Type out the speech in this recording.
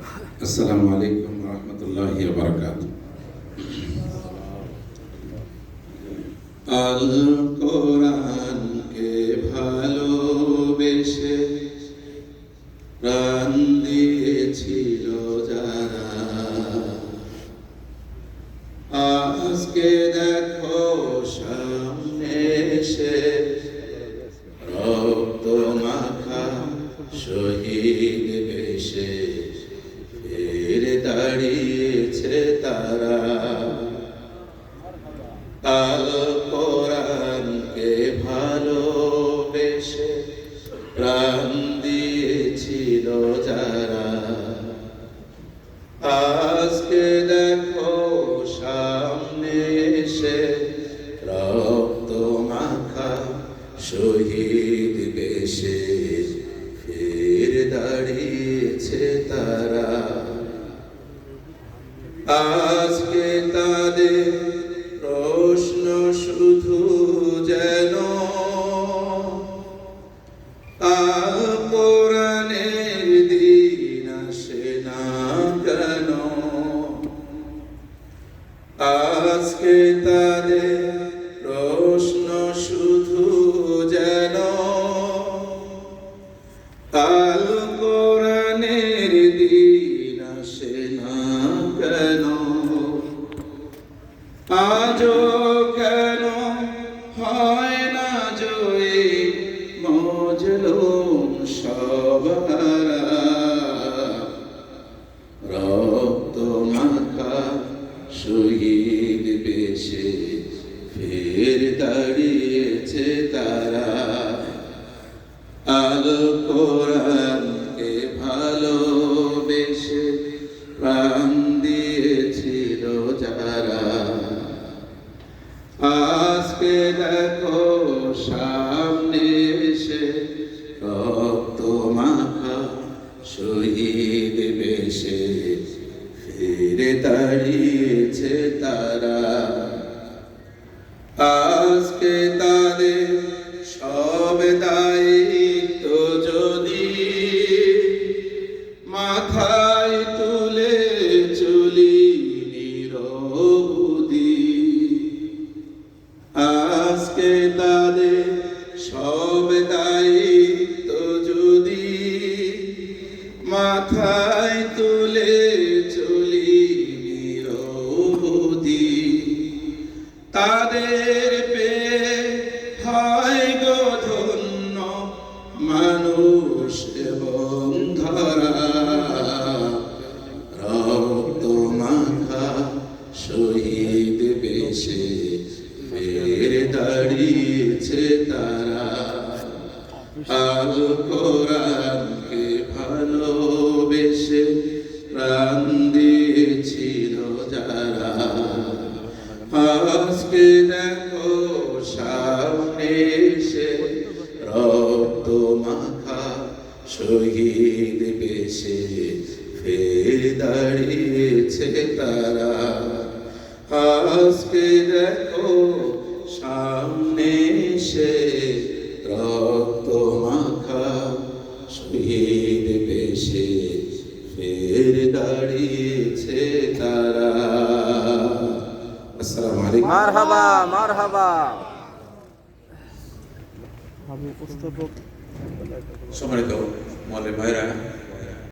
আসসালামু আলাইকুম ওয়া রাহমাতুল্লাহি ওয়া বারাকাতুহু। আল কোরআনকে ভালোবেসে প্রাণ দিয়েছিল যারা, আজকে দেখো সামনে এসে রক্ত মাখা শহীদ বেশে ফির দাঁড়িয়েছে তারা। আল কোরআনকে ভালোবেসে প্রাণ দিয়েছিল যারা, আজকে দেখো সামনে এসে রক্ত মাখা শহীদ বেশে ফির দাঁড়িয়েছে তারা। আজকে তাদের প্রশ্ন শুধু যেন আল কোরআনের দিন আসে না কেন। আজকে তাদের প্রশ্ন শুধু যেন আল কোরআনের দিন আসে না কেন। আজও কেন হয় না জয়ী মজলুম সব হারা, রক্ত মাখা শহীদ বেশে ফের দাঁড়িয়েছে তারা। আল কোরআনকে ভালোবেসে প্রাণ দিয়েছিল যারা, আজকে দেখো সামনে এসে রক্ত মাখা শহীদ বেশে ফিরে দাঁড়িয়েছে তারা। আজকে তাদের সব দায়িত্ব যদি মাথায় তুলে চলি নিরবধি, আজকে তাদের সব দায়িত্ব যদি মাথায় তুলে চলি নিরবধি, তাদের পেয়ে হয় গো ধন্য মানুষ এবং ধরা। রক্ত মাখা শহীদ বেশে ফের দাঁড়িয়েছে তারা। আল কোরআনকে ভালোবেসে প্রাণ দিয়েছিল যারা, আজকে দেখো সামনে এসে রক্ত মাখা শহীদ বেশে ফের দাঁড়িয়েছে তারা। আজকে দেখো সামনে এসে রক্ত মাখা শহীদ বেশে ফের দাঁড়িয়েছে তারা। আসসালামু আলাইকুম। মারহাবা মারহাবা। সম্মানিত মুআল্লিম ভাইরা,